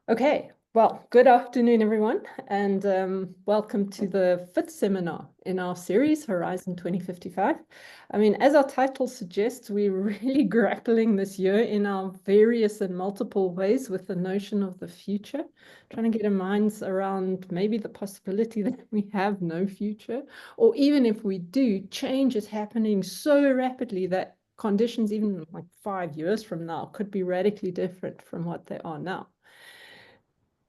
Okay, well, good afternoon, everyone, and welcome to the fifth seminar in our series, Horizon 2055. I mean, as our title suggests, we're really grappling this year in our various and multiple ways with the notion of the future, trying to get our minds around maybe the possibility that we have no future, or even if we do, change is happening so rapidly that conditions even like 5 years from now could be radically different from what they are now.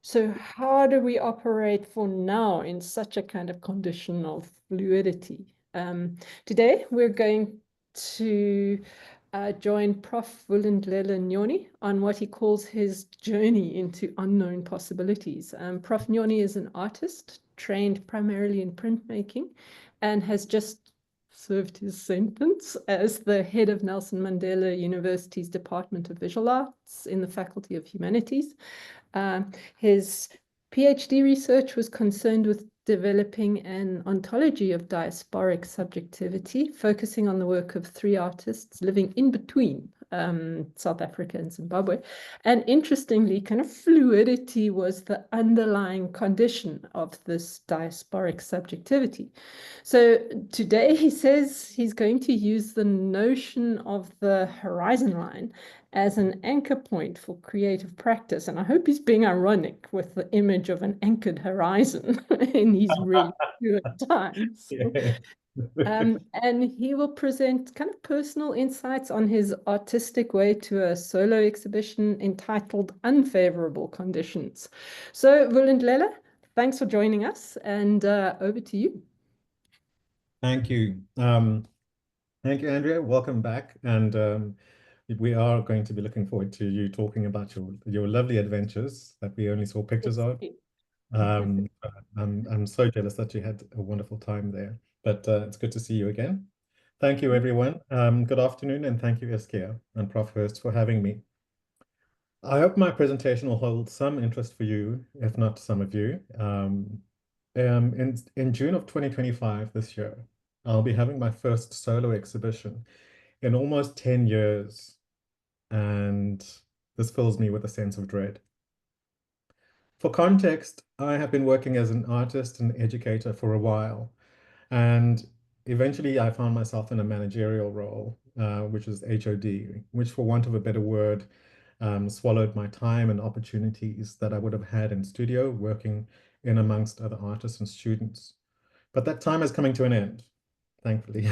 So how do we operate for now in such a kind of condition of fluidity? Today, we're going to join Prof Vulindlela Nyoni on what he calls his journey into unknown possibilities. Prof Nyoni is an artist trained primarily in printmaking and has just served his sentence as the head of Nelson Mandela University's Department of Visual Arts in the Faculty of Humanities. His PhD research was concerned with developing an ontology of diasporic subjectivity, focusing on the work of three artists living in between South Africa and Zimbabwe. And interestingly, kind of fluidity was the underlying condition of this diasporic subjectivity. So today he says he's going to use the notion of the horizon line as an anchor point for creative practice. And I hope he's being ironic with the image of an anchored horizon in these really good times. Yeah. And he will present kind of personal insights on his artistic way to a solo exhibition entitled Unfavourable Conditions. So, Vulindlela, thanks for joining us, and over to you. Thank you. Thank you, Andrea. Welcome back. And we are going to be looking forward to you talking about your lovely adventures that we only saw pictures of. I'm so jealous that you had a wonderful time there, but it's good to see you again. Thank you, everyone. Good afternoon, and thank you, Iscia and Prof Hurst, for having me. I hope my presentation will hold some interest for you, if not some of you. In June of 2025, this year, I'll be having my first solo exhibition in almost 10 years, and this fills me with a sense of dread. For context, I have been working as an artist and educator for a while, and eventually I found myself in a managerial role, which is HOD, which, for want of a better word, swallowed my time and opportunities that I would have had in studio working in amongst other artists and students. But that time is coming to an end, thankfully,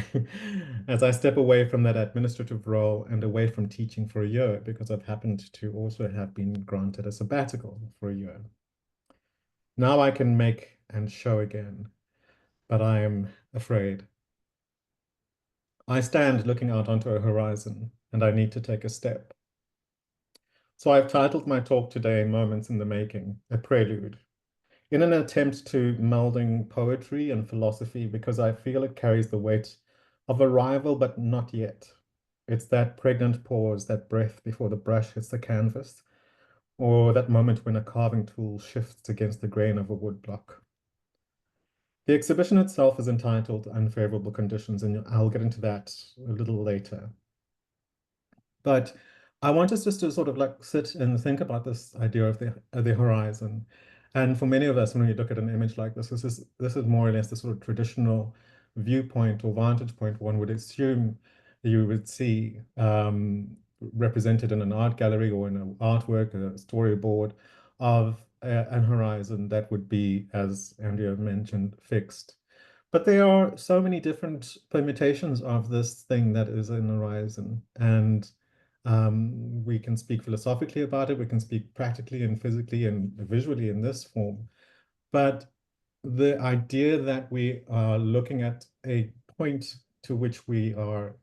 as I step away from that administrative role and away from teaching for a year, because I've happened to also have been granted a sabbatical for a year. Now I can make and show again, but I am afraid. I stand looking out onto a horizon, and I need to take a step. So I've titled my talk today, Moments in the Making, a prelude, in an attempt to melding poetry and philosophy, because I feel it carries the weight of arrival, but not yet. It's that pregnant pause, that breath before the brush hits the canvas, or that moment when a carving tool shifts against the grain of a woodblock. The exhibition itself is entitled Unfavourable Conditions, and I'll get into that a little later. But I want us just to sort of like sit and think about this idea of the horizon. And for many of us, when we look at an image like this, this is more or less the sort of traditional viewpoint or vantage point one would assume you would see represented in an art gallery or in an artwork, a storyboard of an horizon that would be, as Andrea mentioned, fixed. But there are so many different permutations of this thing that is an horizon. And we can speak philosophically about it, we can speak practically and physically and visually in this form. But the idea that we are looking at a point to which we are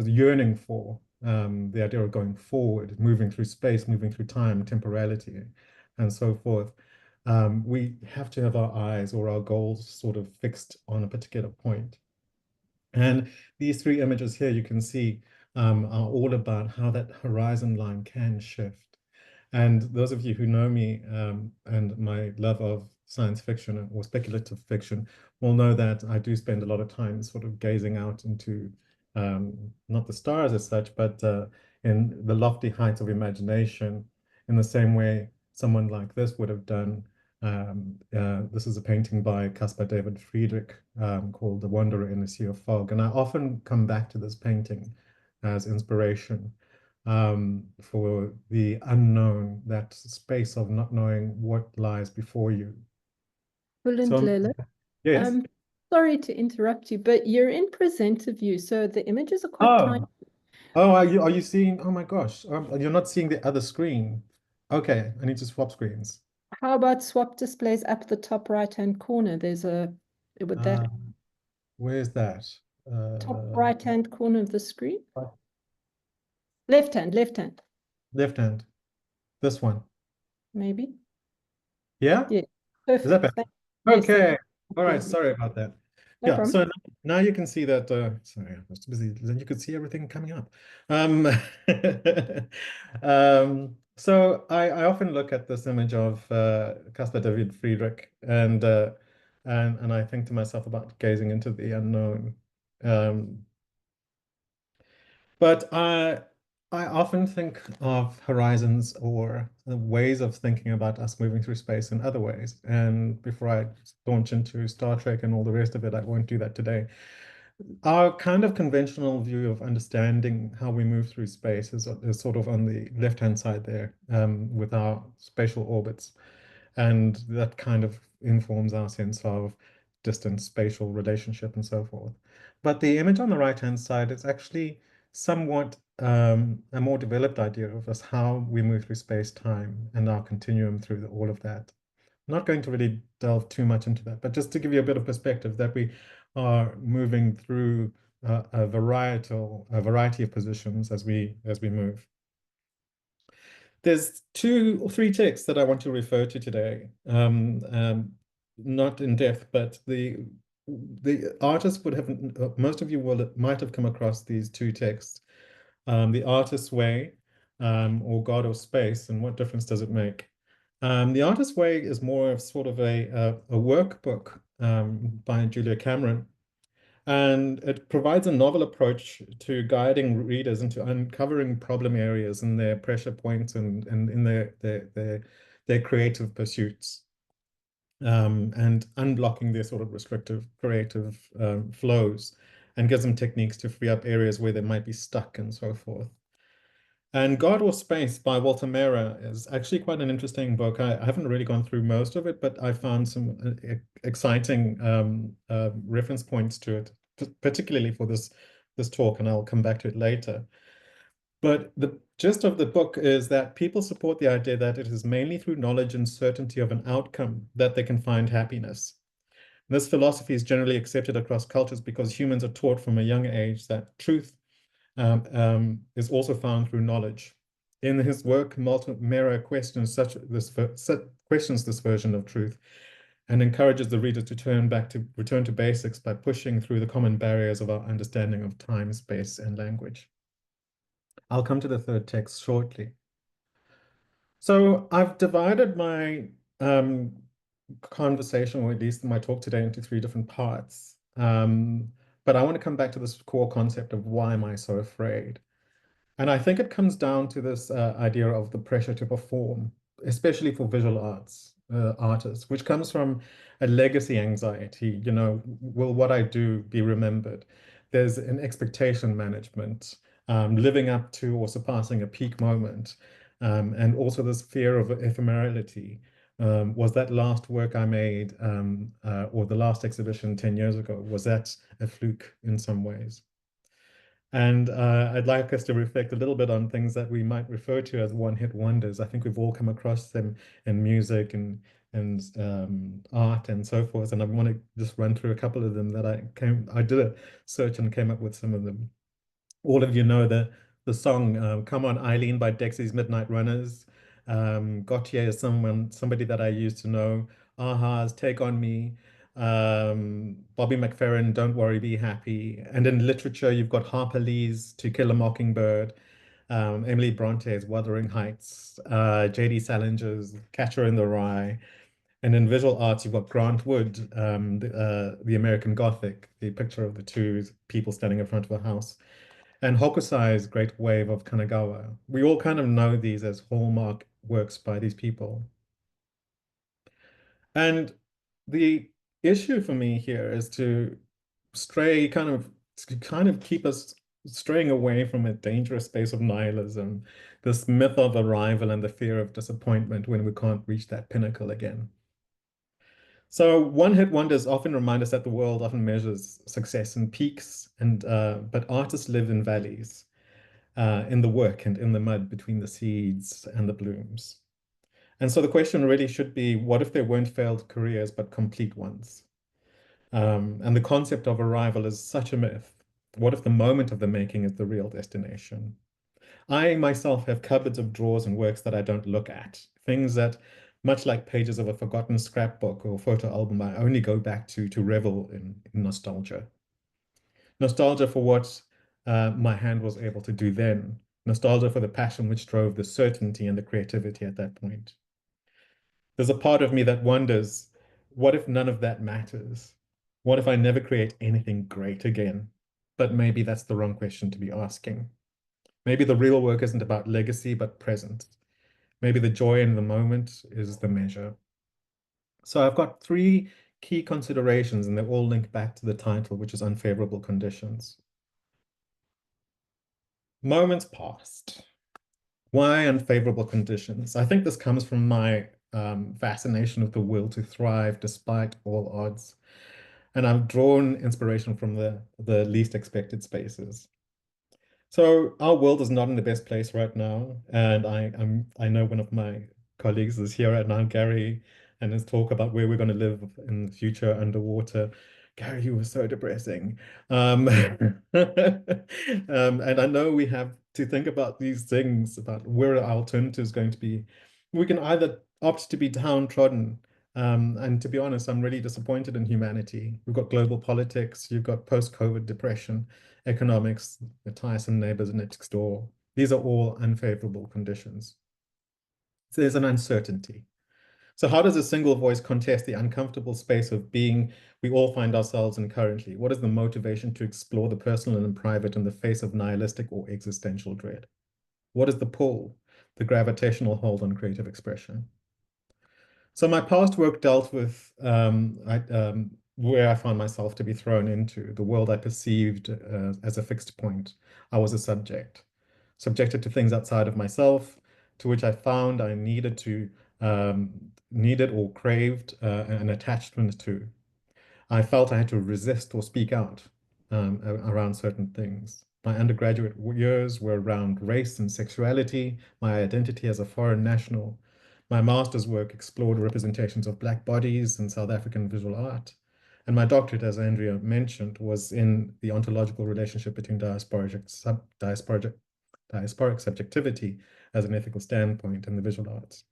yearning for, the idea of going forward, moving through space, moving through time, temporality, and so forth. We have to have our eyes or our goals sort of fixed on a particular point. And these three images here you can see are all about how that horizon line can shift. And those of you who know me and my love of science fiction or speculative fiction will know that I do spend a lot of time sort of gazing out into not the stars as such, but in the lofty heights of imagination in the same way someone like this would have done. This is a painting by Caspar David Friedrich called The Wanderer in a Sea of Fog. And I often come back to this painting as inspiration for the unknown, that space of not knowing what lies before you. So, Vulindlela, yes. sorry to interrupt you, but you're in presenter view, so the images are quite tiny. Oh, are you seeing? Oh my gosh, you're not seeing the other screen. Okay, I need to swap screens. How about swap displays up the top right-hand corner? There's a, with that Where's that? top Uh, right-hand corner of the screen. Left hand, left hand. This one. maybe. Yeah? Yeah, Is that perfect. better? Yes, Okay. All right. yeah, Sorry about that. no Yeah. problem. So now you can see that. Sorry, I was too busy. Then you could see everything coming up. Um, so I often look at this image of Caspar David Friedrich, and I think to myself about gazing into the unknown. Um, but I often think of horizons or ways of thinking about us moving through space in other ways. And before I launch into Star Trek and all the rest of it, I won't do that today. Our kind of conventional view of understanding how we move through space is sort of on the left-hand side there, with our spatial orbits. And that kind of informs our sense of distance, spatial relationship, and so forth. But the image on the right-hand side is actually somewhat a more developed idea of us, how we move through space-time and our continuum through all of that. I'm not going to really delve too much into that, but just to give you a bit of perspective that we are moving through a variety of positions as we move. There's 2 or 3 texts that I want to refer to today, not in depth, but the artist would have, most of you might have come across these 2 texts, The Artist's Way, or God or Space, and what difference does it make? The Artist's Way is more of sort of a workbook by Julia Cameron, and it provides a novel approach to guiding readers into uncovering problem areas and their pressure points and in their creative pursuits, and unblocking their sort of restrictive creative flows, and gives them techniques to free up areas where they might be stuck and so forth. And God or Space by Walter Mehra is actually quite an interesting book. I haven't really gone through most of it, but I found some exciting reference points to it, particularly for this talk, and I'll come back to it later. But the gist of the book is that people support the idea that it is mainly through knowledge and certainty of an outcome that they can find happiness. This philosophy is generally accepted across cultures because humans are taught from a young age that truth is also found through knowledge. In his work, Mehra questions this version of truth and encourages the reader to return to basics by pushing through the common barriers of our understanding of time, space, and language. I'll come to the third text shortly. So I've divided my conversation, or at least my talk today, into 3 different parts. But I want to come back to this core concept of why am I so afraid? And I think it comes down to this idea of the pressure to perform, especially for visual arts artists, which comes from a legacy anxiety. Will what I do be remembered? There's an expectation management, living up to or surpassing a peak moment, and also this fear of ephemerality. Was that last work I made, or the last exhibition 10 years ago, was that a fluke in some ways? And I'd like us to reflect a little bit on things that we might refer to as one-hit wonders. I think we've all come across them in music and art and so forth. And I want to just run through a couple of them that I did a search and came up with some of them. All of you know the song "Come On Eileen" by Dexy's Midnight Runners. Gautier is somebody that I used to know. Aha's "Take on Me." Bobby McFerrin, "Don't Worry, Be Happy." And in literature, you've got Harper Lee's "To Kill a Mockingbird," Emily Bronte's "Wuthering Heights," J.D. Salinger's "Catcher in the Rye." And in visual arts, you've got Grant Wood, the American Gothic, the picture of the 2 people standing in front of a house. and Hokusai's Great Wave of Kanagawa. We all kind of know these as hallmark works by these people. And the issue for me here is to kind of keep us straying away from a dangerous space of nihilism, this myth of arrival and the fear of disappointment when we can't reach that pinnacle again. So one-hit wonders often remind us that the world often measures success in peaks, but artists live in valleys, in the work and in the mud between the seeds and the blooms. And so the question really should be, what if there weren't failed careers, but complete ones? And the concept of arrival is such a myth. What if the moment of the making is the real destination? I myself have cupboards of drawers and works that I don't look at, things that, much like pages of a forgotten scrapbook or photo album, I only go back to revel in nostalgia. Nostalgia for what my hand was able to do then. Nostalgia for the passion which drove the certainty and the creativity at that point. There's a part of me that wonders, what if none of that matters? What if I never create anything great again? But maybe that's the wrong question to be asking. Maybe the real work isn't about legacy, but present. Maybe the joy in the moment is the measure. So I've got three key considerations, and they all link back to the title, which is Unfavourable Conditions. Moments past. Why unfavourable conditions? I think this comes from my fascination with the will to thrive despite all odds. And I've drawn inspiration from the least expected spaces. So our world is not in the best place right now, and I know one of my colleagues is here right now, Gary, and his talk about where we're going to live in the future underwater. Gary, you were so depressing. And I know we have to think about these things, about where our alternative is going to be. We can either opt to be downtrodden, and to be honest, I'm really disappointed in humanity. We've got global politics, you've got post-COVID depression, economics, the tiresome neighbors next door. These are all unfavorable conditions. So there's an uncertainty. So how does a single voice contest the uncomfortable space of being we all find ourselves in currently? What is the motivation to explore the personal and private in the face of nihilistic or existential dread? What is the pull, the gravitational hold on creative expression? So my past work dealt with where I found myself to be thrown into, the world I perceived as a fixed point. I was a subject, subjected to things outside of myself, to which I found I needed or craved an attachment to. I felt I had to resist or speak out around certain things. My undergraduate years were around race and sexuality, my identity as a foreign national. My master's work explored representations of Black bodies in South African visual art. And my doctorate, as Andrea mentioned, was in the ontological relationship between diasporic subjectivity as an ethical standpoint in the visual arts.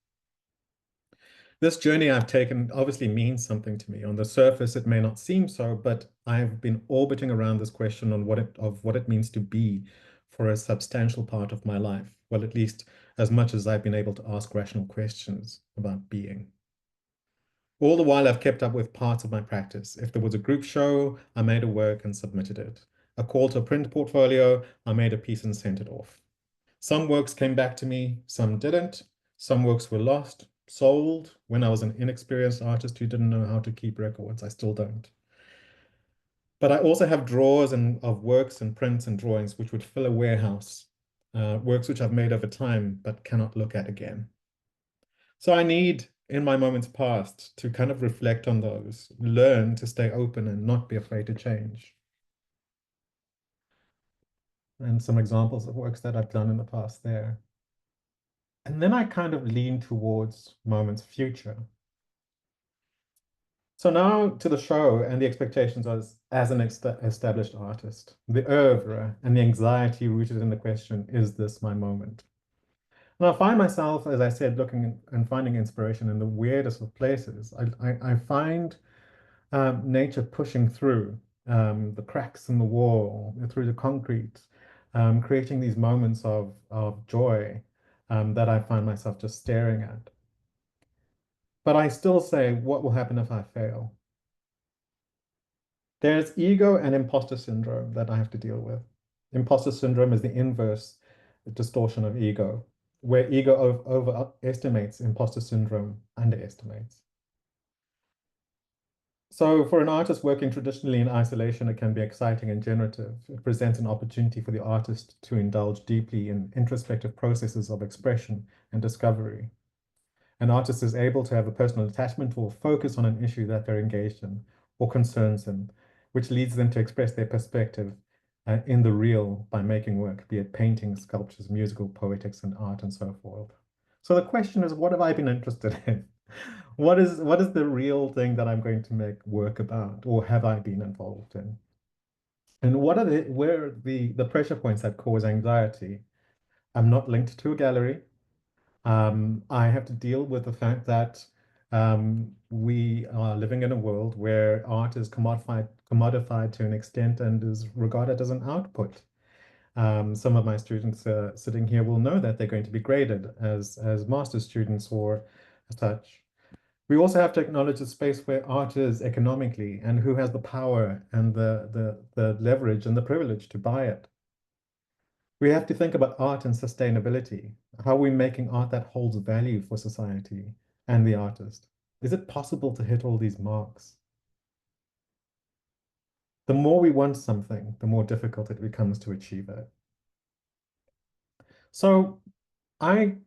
This journey I've taken obviously means something to me. On the surface, it may not seem so, but I've been orbiting around this question on what it means to be for a substantial part of my life. Well, at least as much as I've been able to ask rational questions about being. All the while, I've kept up with parts of my practice. If there was a group show, I made a work and submitted it. A call to a print portfolio, I made a piece and sent it off. Some works came back to me, some didn't. Some works were lost, sold when I was an inexperienced artist who didn't know how to keep records. I still don't. But I also have drawers of works and prints and drawings which would fill a warehouse, works which I've made over time but cannot look at again. So I need, in my moments past, to kind of reflect on those, learn to stay open and not be afraid to change. And some examples of works that I've done in the past there. And then I kind of lean towards moments future. So now to the show and the expectations as an established artist, the oeuvre and the anxiety rooted in the question, is this my moment? And I find myself, as I said, looking and finding inspiration in the weirdest of places. I find nature pushing through the cracks in the wall, through the concrete, creating these moments of joy that I find myself just staring at. But I still say, what will happen if I fail? There's ego and imposter syndrome that I have to deal with. Imposter syndrome is the inverse distortion of ego, where ego overestimates, imposter syndrome underestimates. So for an artist working traditionally in isolation, it can be exciting and generative. It presents an opportunity for the artist to indulge deeply in introspective processes of expression and discovery. An artist is able to have a personal attachment or focus on an issue that they're engaged in or concerns them, which leads them to express their perspective in the real by making work, be it paintings, sculptures, musical, poetics, and art, and so forth. So the question is, what have I been interested in? What is the real thing that I'm going to make work about, or have I been involved in? And where are the pressure points that cause anxiety? I'm not linked to a gallery. I have to deal with the fact that we are living in a world where art is commodified to an extent and is regarded as an output. Some of my students sitting here will know that they're going to be graded as master's students or as such. We also have to acknowledge the space where art is economically and who has the power and the leverage and the privilege to buy it. We have to think about art and sustainability. How are we making art that holds value for society and the artist? Is it possible to hit all these marks? The more we want something, the more difficult it becomes to achieve it. So I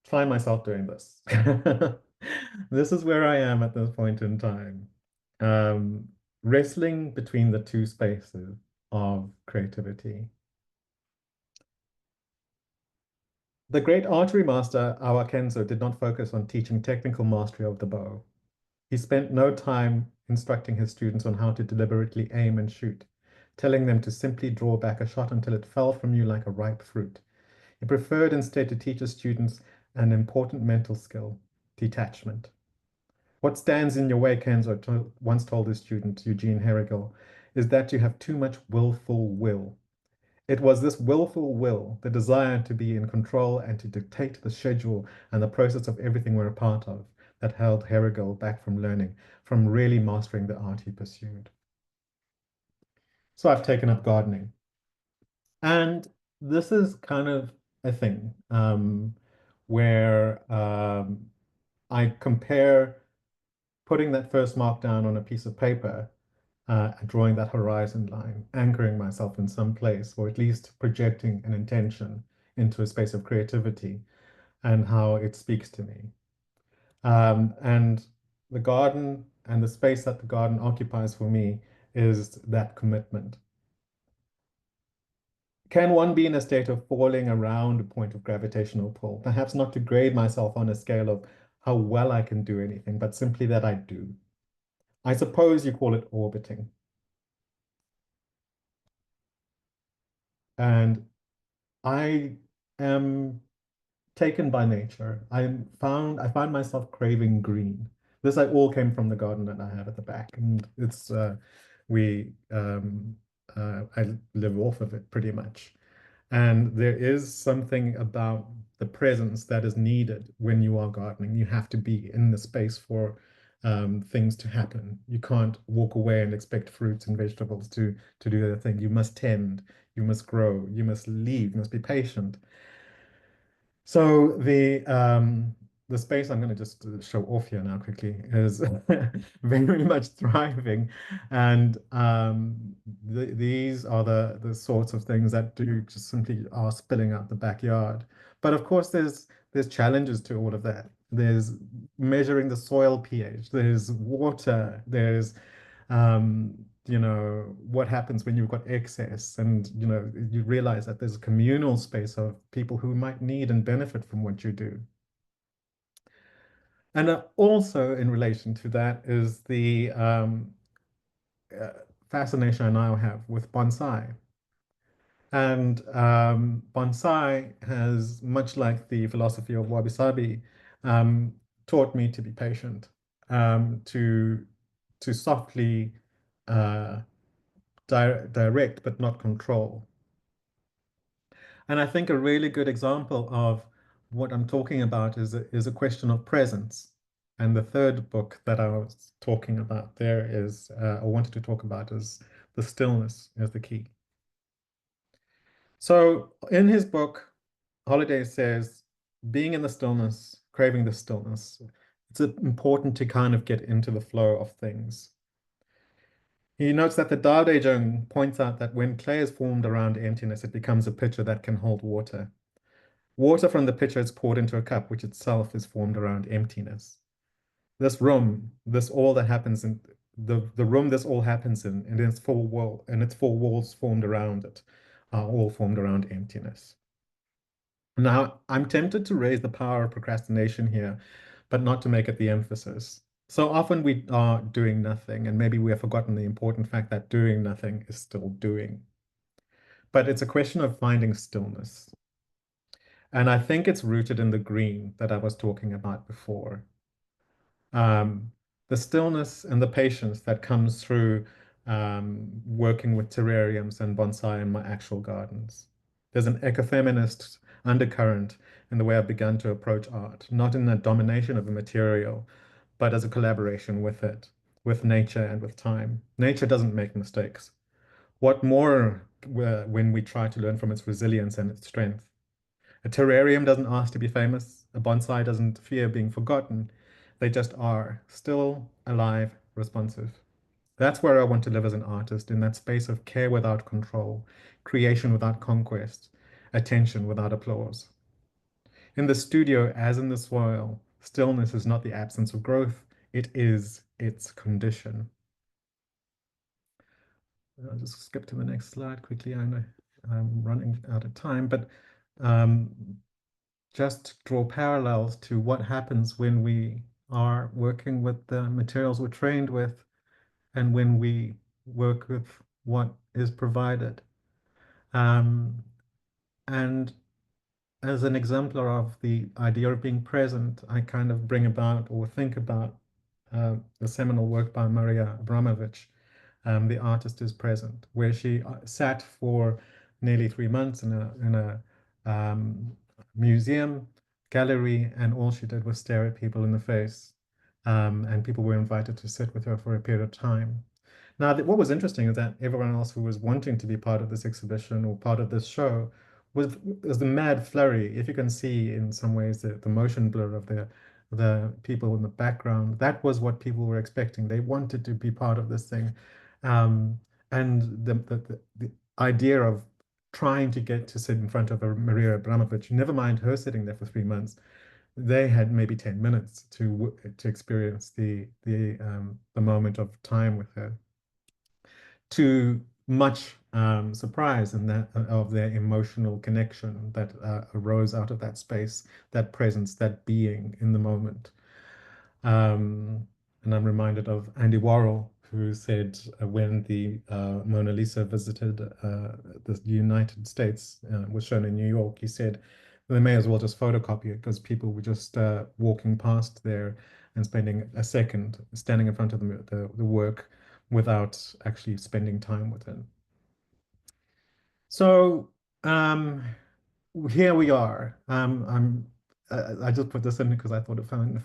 find myself doing this. This is where I am at this point in time. Wrestling between the two spaces of creativity. The great archery master, Awa Kenzo, did not focus on teaching technical mastery of the bow. He spent no time instructing his students on how to deliberately aim and shoot, telling them to simply draw back a shot until it fell from you like a ripe fruit. He preferred instead to teach his students an important mental skill, detachment. What stands in your way, Kenzo once told his student, Eugene Herrigel, is that you have too much willful will. It was this willful will, the desire to be in control and to dictate the schedule and the process of everything we're a part of, that held Herrigel back from learning, from really mastering the art he pursued. So I've taken up gardening. And this is kind of a thing where I compare putting that first mark down on a piece of paper and drawing that horizon line, anchoring myself in some place, or at least projecting an intention into a space of creativity and how it speaks to me. And the garden and the space that the garden occupies for me is that commitment. Can one be in a state of falling around a point of gravitational pull? Perhaps not to grade myself on a scale of how well I can do anything, but simply that I do. I suppose you call it orbiting. And I am taken by nature. I find myself craving green. This like all came from the garden that I have at the back, and it's we I live off of it pretty much. And there is something about the presence that is needed when you are gardening. You have to be in the space for things to happen. You can't walk away and expect fruits and vegetables to do their thing. You must tend, you must grow, you must leave, you must be patient. So the space I'm going to just show off here now quickly is very much thriving, and these are the sorts of things that do just simply are spilling out the backyard. But of course, there's challenges to all of that. There's measuring the soil pH. There's water. There's what happens when you've got excess, and you realize that there's a communal space of people who might need and benefit from what you do. And also in relation to that is the fascination I now have with bonsai. And bonsai has, much like the philosophy of wabi-sabi, taught me to be patient, to softly direct but not control. And I think a really good example of what I'm talking about is a question of presence. And the third book that I was talking about there is, I wanted to talk about is the stillness is the key. So in his book, Holiday says, being in the stillness, craving the stillness, it's important to kind of get into the flow of things. He notes that the Tao Te Ching points out that when clay is formed around emptiness, it becomes a pitcher that can hold water. Water from the pitcher is poured into a cup, which itself is formed around emptiness. This room, this all that happens in the room this all happens in, and its four walls formed around it, are all formed around emptiness. Now, I'm tempted to raise the power of procrastination here, but not to make it the emphasis. So often we are doing nothing, and maybe we have forgotten the important fact that doing nothing is still doing. But it's a question of finding stillness. And I think it's rooted in the green that I was talking about before. The stillness and the patience that comes through working with terrariums and bonsai in my actual gardens. There's an ecofeminist undercurrent in the way I've begun to approach art, not in the domination of a material, but as a collaboration with it, with nature and with time. Nature doesn't make mistakes. What more when we try to learn from its resilience and its strength? A terrarium doesn't ask to be famous. A bonsai doesn't fear being forgotten. They just are, still alive, responsive. That's where I want to live as an artist, in that space of care without control, creation without conquest, attention without applause. In the studio, as in the soil, stillness is not the absence of growth, it is its condition. I'll just skip to the next slide quickly. I know I'm running out of time, but just draw parallels to what happens when we are working with the materials we're trained with and when we work with what is provided. And as an exemplar of the idea of being present, I kind of bring about or think about the seminal work by Maria Abramovich, The Artist is Present, where she sat for nearly 3 months in a museum gallery, and all she did was stare at people in the face. And people were invited to sit with her for a period of time. Now, what was interesting is that everyone else who was wanting to be part of this exhibition or part of this show was the mad flurry. If you can see in some ways the motion blur of the people in the background, that was what people were expecting. They wanted to be part of this thing. And the idea of trying to get to sit in front of a Maria Abramovich, never mind her sitting there for 3 months, they had maybe 10 minutes to experience the moment of time with her. To much surprise and that of their emotional connection that arose out of that space, that presence, that being in the moment. And I'm reminded of Andy Warhol, who said when the Mona Lisa visited the United States, was shown in New York, he said they may as well just photocopy it because people were just walking past there and spending a second standing in front of the work without actually spending time with it. So here we are. I just put this in because I thought it funny.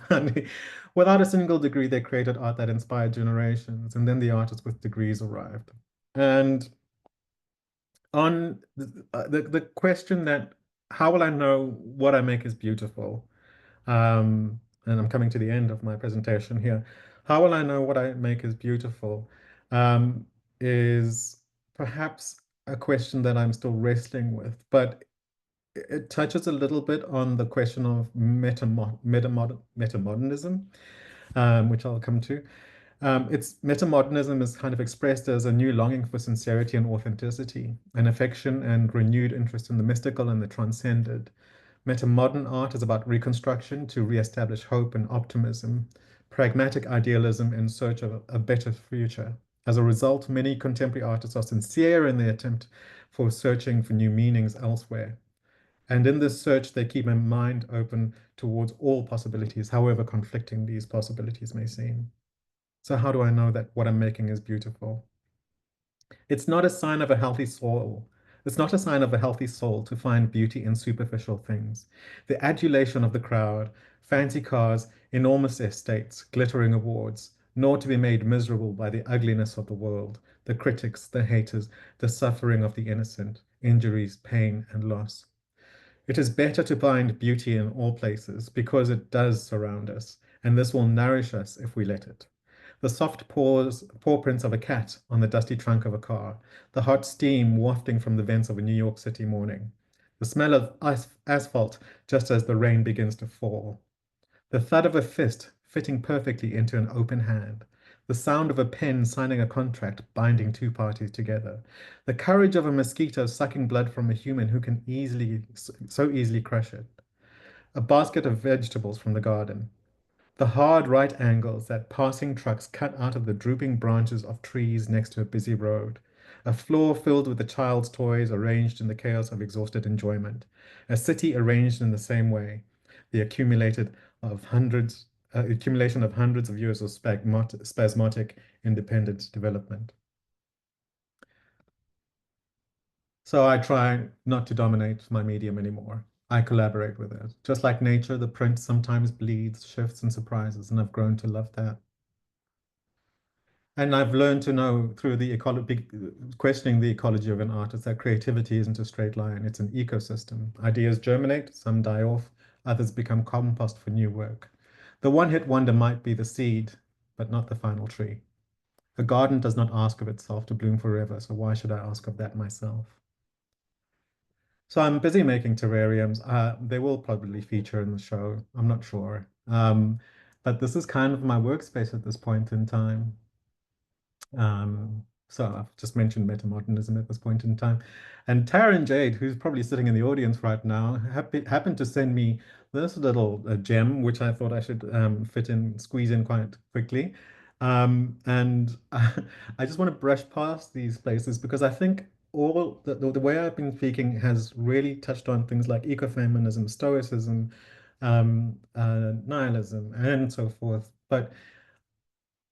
Without a single degree, they created art that inspired generations, and then the artists with degrees arrived. And on the question that how will I know what I make is beautiful? And I'm coming to the end of my presentation here. How will I know what I make is beautiful? Is perhaps a question that I'm still wrestling with, but it touches a little bit on the question of metamodernism, which I'll come to. Metamodernism is kind of expressed as a new longing for sincerity and authenticity, an affection and renewed interest in the mystical and the transcended. Metamodern art is about reconstruction to reestablish hope and optimism, pragmatic idealism in search of a better future. As a result, many contemporary artists are sincere in their attempt for searching for new meanings elsewhere. And in this search, they keep a mind open towards all possibilities, however conflicting these possibilities may seem. So how do I know that what I'm making is beautiful? It's not a sign of a healthy soul. It's not a sign of a healthy soul to find beauty in superficial things. The adulation of the crowd, fancy cars, enormous estates, glittering awards, nor to be made miserable by the ugliness of the world, the critics, the haters, the suffering of the innocent. injuries, pain, and loss. It is better to find beauty in all places because it does surround us, and this will nourish us if we let it. The soft paw prints of a cat on the dusty trunk of a car, the hot steam wafting from the vents of a New York City morning, the smell of asphalt just as the rain begins to fall, the thud of a fist fitting perfectly into an open hand, the sound of a pen signing a contract binding two parties together, the courage of a mosquito sucking blood from a human who can so easily crush it, a basket of vegetables from the garden, the hard right angles that passing trucks cut out of the drooping branches of trees next to a busy road, a floor filled with a child's toys arranged in the chaos of exhausted enjoyment, a city arranged in the same way, the accumulation of hundreds of years of spasmodic independent development. So I try not to dominate my medium anymore. I collaborate with it. Just like nature, the print sometimes bleeds, shifts, and surprises, and I've grown to love that. And I've learned to know through questioning the ecology of an artist that creativity isn't a straight line, it's an ecosystem. Ideas germinate, some die off, others become compost for new work. The one-hit wonder might be the seed, but not the final tree. A garden does not ask of itself to bloom forever, so why should I ask of that myself? So I'm busy making terrariums. They will probably feature in the show. I'm not sure. But this is kind of my workspace at this point in time. So I've just mentioned metamodernism at this point in time. And Taryn Jade, who's probably sitting in the audience right now, happened to send me this little gem, which I thought I should squeeze in quite quickly. And I just want to brush past these places because I think all the way I've been speaking has really touched on things like ecofeminism, stoicism, nihilism, and so forth. But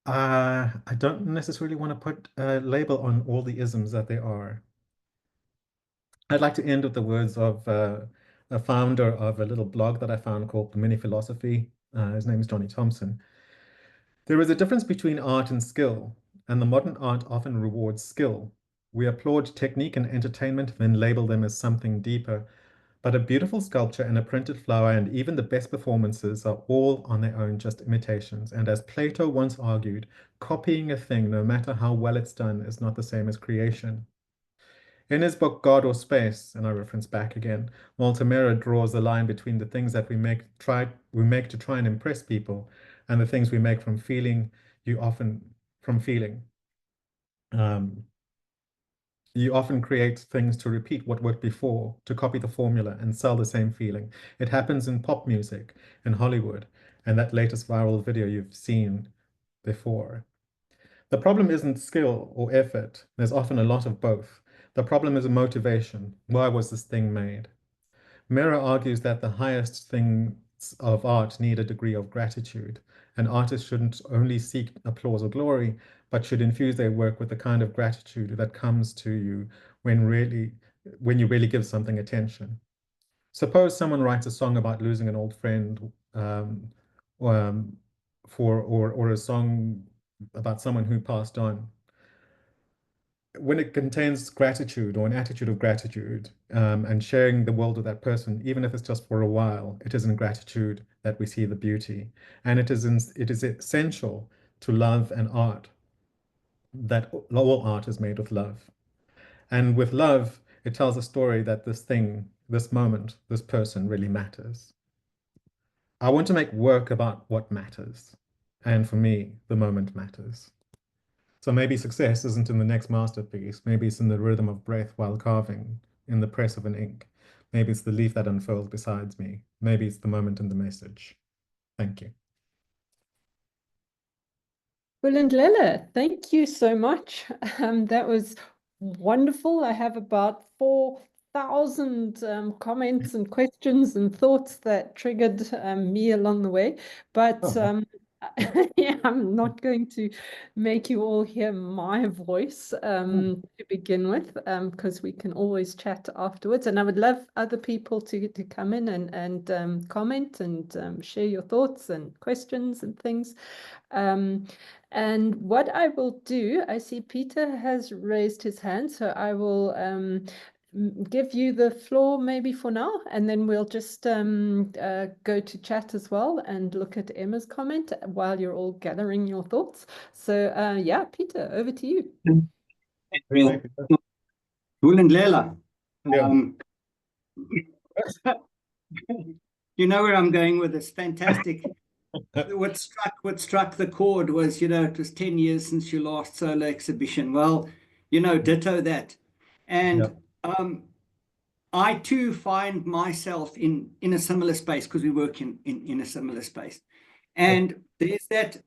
I don't necessarily want to put a label on all the isms that there are. I'd like to end with the words of a founder of a little blog that I found called The Mini Philosophy. His name is Johnny Thompson. There is a difference between art and skill, and the modern art often rewards skill. We applaud technique and entertainment, then label them as something deeper. But a beautiful sculpture and a printed flower and even the best performances are all on their own just imitations. And as Plato once argued, copying a thing, no matter how well it's done, is not the same as creation. In his book God or Space, and I reference back again, Walter Mera draws the line between the things that we make to try and impress people and the things we make from feeling. Um, You often create things to repeat what worked before, to copy the formula and sell the same feeling. It happens in pop music, in Hollywood, and that latest viral video you've seen before. The problem isn't skill or effort. There's often a lot of both. The problem is a motivation. Why was this thing made? Mera argues that the highest things of art need a degree of gratitude. An artist shouldn't only seek applause or glory, but should infuse their work with the kind of gratitude that comes to you when you really give something attention. Suppose someone writes a song about losing an old friend, or, or a song about someone who passed on. When it contains gratitude or an attitude of gratitude, and sharing the world with that person, even if it's just for a while, it is in gratitude that we see the beauty. And it is essential to love and art, that all art is made with love. And with love, it tells a story that this thing, this moment, this person really matters. I want to make work about what matters. And for me, the moment matters. So maybe success isn't in the next masterpiece. Maybe it's in the rhythm of breath while carving, in the press of an ink. Maybe it's the leaf that unfolds beside me. Maybe it's the moment in the message. Thank you. Vulindlela, thank you so much. That was wonderful. I have about 4,000 comments and questions and thoughts that triggered me along the way. But yeah, I'm not going to make you all hear my voice to begin with, because we can always chat afterwards. And I would love other people to come in and comment and share your thoughts and questions and things. And what I will do, I see Peter has raised his hand, so I will give you the floor maybe for now, and then we'll just go to chat as well and look at Emma's comment while you're all gathering your thoughts. So yeah, Peter, over to you. Real. Vulindlela. Yeah. You know where I'm going with this. Fantastic. What struck the chord was, you know, it was 10 years since your last solo exhibition. Well, you know, ditto that. And I too find myself in a similar space, because we work in a similar space. And there's that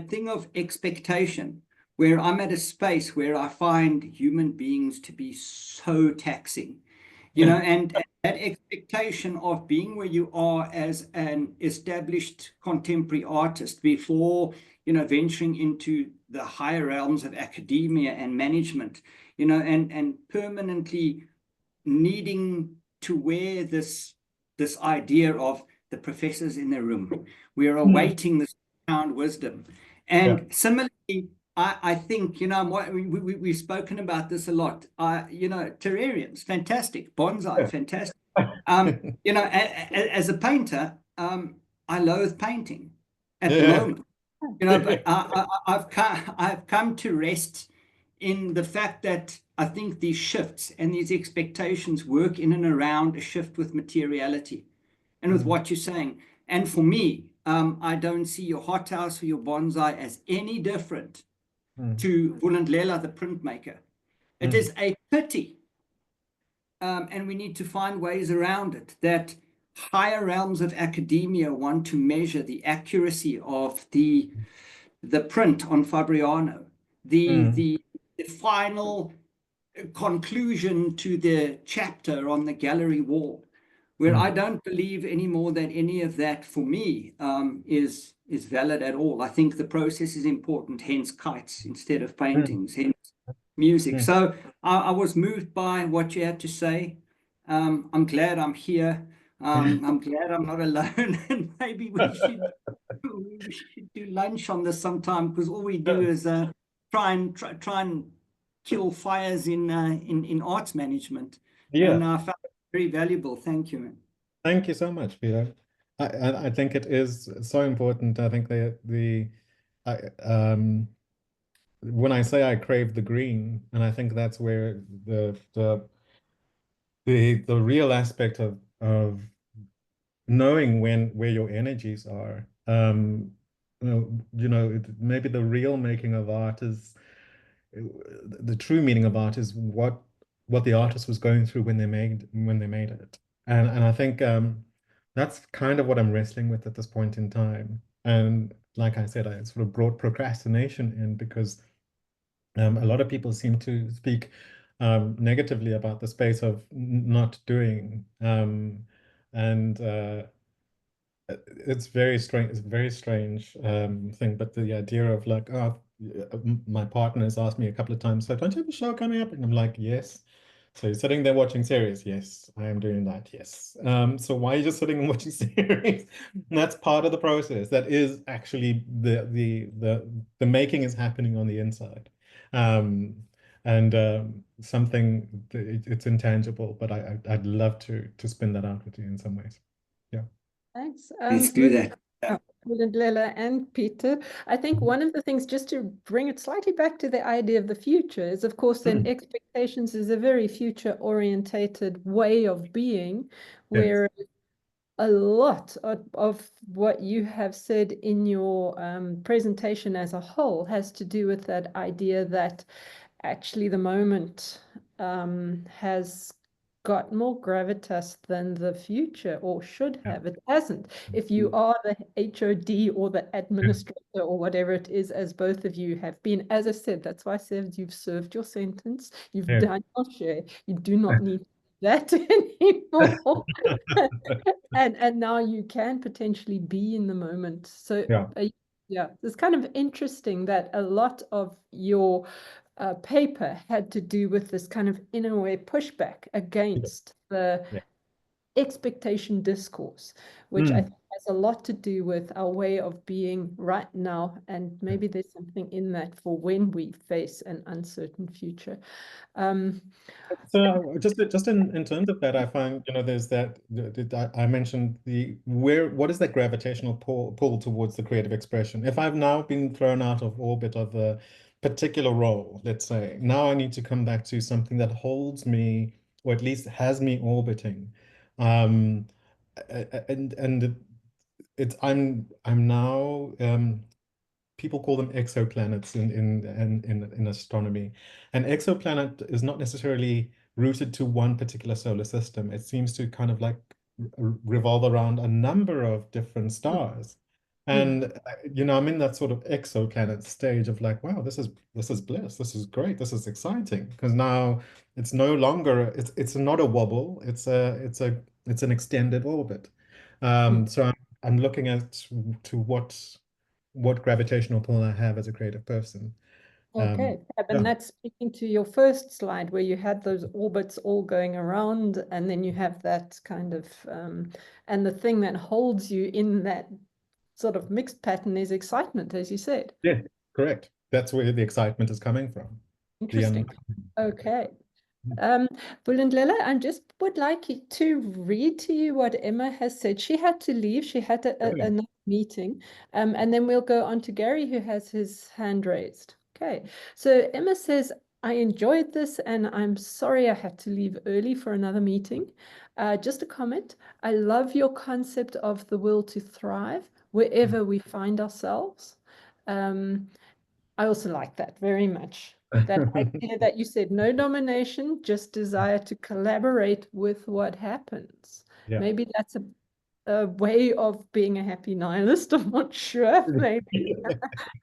thing of expectation, where I'm at a space where I find human beings to be so taxing, you know, and that expectation of being where you are as an established contemporary artist before, you know, venturing into the higher realms of academia and management, you know, and permanently needing to wear this idea of the professors in the room. We are awaiting this profound wisdom. And similarly, I think, you know, we've spoken about this a lot. You know, terrariums, fantastic. Bonsai, fantastic. You know, as a painter, I loathe painting at the moment. You know, but I've come to rest in the fact that I think these shifts and these expectations work in and around a shift with materiality and with what you're saying. And for me, I don't see your hothouse or your bonsai as any different to Vulindlela, the printmaker. It is a pity, and we need to find ways around it, that higher realms of academia want to measure the accuracy of the print on Fabriano, the final conclusion to the chapter on the gallery wall, where I don't believe anymore that any of that, for me, is valid at all. I think the process is important, hence kites instead of paintings, hence music. So I was moved by what you had to say. I'm glad I'm here. I'm glad I'm not alone, and maybe we should do lunch on this sometime, because all we do is try and kill fires in arts management. And I found it very valuable. Thank you, man. Thank you so much, Peter. I think it is so important. I think when I say I crave the green, and I think that's where the real aspect of knowing where your energies are. Maybe the real making of art is the true meaning of art is what the artist was going through when they made it. And I think that's kind of what I'm wrestling with at this point in time. And like I said, I sort of brought procrastination in because a lot of people seem to speak negatively about the space of not doing. And it's very strange. It's a very strange thing. But the idea of like, oh, my partner has asked me a couple of times, so don't you have a show coming up? And I'm like, yes. So you're sitting there watching series? Yes, I am doing that. Yes. So why are you just sitting and watching series? That's part of the process. That is actually the making is happening on the inside. Something it's intangible, but I'd love to spin that out with you in some ways. Yeah. Thanks. Let's do that. Vulindlela and Peter, I think one of the things, just to bring it slightly back to the idea of the future, is of course then expectations is a very future orientated way of being, where a lot of what you have said in your presentation as a whole has to do with that idea that actually the moment has got more gravitas than the future, or should have. It hasn't. If you are the HOD or the administrator or whatever it is, as both of you have been, as I said, that's why I said you've served your sentence, you've done your share, you do not need that anymore. and now you can potentially be in the moment. So yeah, it's kind of interesting that a lot of your paper had to do with this kind of, in a way, pushback against the expectation discourse, which I think has a lot to do with our way of being right now. And maybe there's something in that for when we face an uncertain future. So just in terms of that, I find, there's that I mentioned what is that gravitational pull towards the creative expression? If I've now been thrown out of orbit of a particular role, let's say, now I need to come back to something that holds me, or at least has me orbiting. And I'm now people call them exoplanets in astronomy. An exoplanet is not necessarily rooted to one particular solar system. It seems to kind of like revolve around a number of different stars. And I'm in that sort of exoplanet stage of like, wow, this is bliss. This is great. This is exciting because now it's no longer it's not a wobble. It's an extended orbit. So I'm looking at to what gravitational pull I have as a creative person. Okay, and that's speaking to your first slide where you had those orbits all going around, and then you have that kind of, and the thing that holds you in that sort of mixed pattern is excitement, as you said. Yeah, correct. That's where the excitement is coming from. Interesting. Okay. Vulindlela, I just would like to read to you what Emma has said. She had to leave. She had another meeting. And then we'll go on to Gary, who has his hand raised. Okay. So Emma says, I enjoyed this and I'm sorry I had to leave early for another meeting. Just a comment. I love your concept of the will to thrive wherever we find ourselves. I also like that very much. That idea that you said, no domination, just desire to collaborate with what happens. Yeah. Maybe that's a way of being a happy nihilist. I'm not sure, maybe.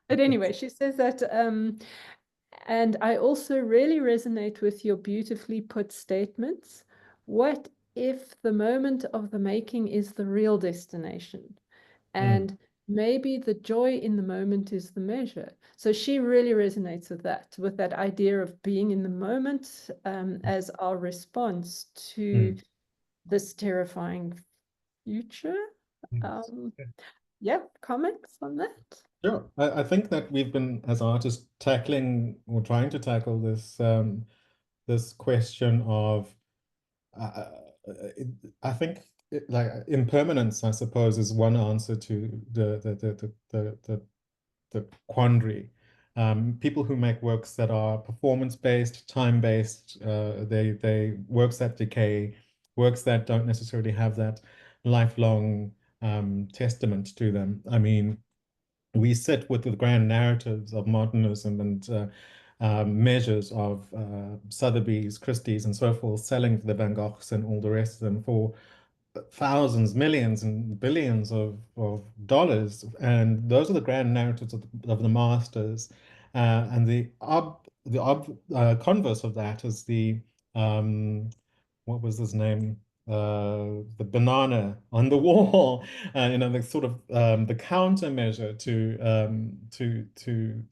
But anyway, she says that, and I also really resonate with your beautifully put statements. What if the moment of the making is the real destination? And maybe the joy in the moment is the measure. So she really resonates with that idea of being in the moment as our response to this terrifying future. Yeah, comments on that? Sure. I think that we've been, as artists, tackling or trying to tackle this question of, I think, like impermanence, I suppose, is one answer to the quandary. People who make works that are performance-based, time-based, they works that decay, works that don't necessarily have that lifelong testament to them. I mean, we sit with the grand narratives of modernism and measures of Sotheby's, Christie's, and so forth, selling for the Van Goghs and all the rest of them for thousands, millions, and billions of dollars. And those are the grand narratives of the masters. And the converse of that is the what was his name? The banana on the wall, the sort of the countermeasure to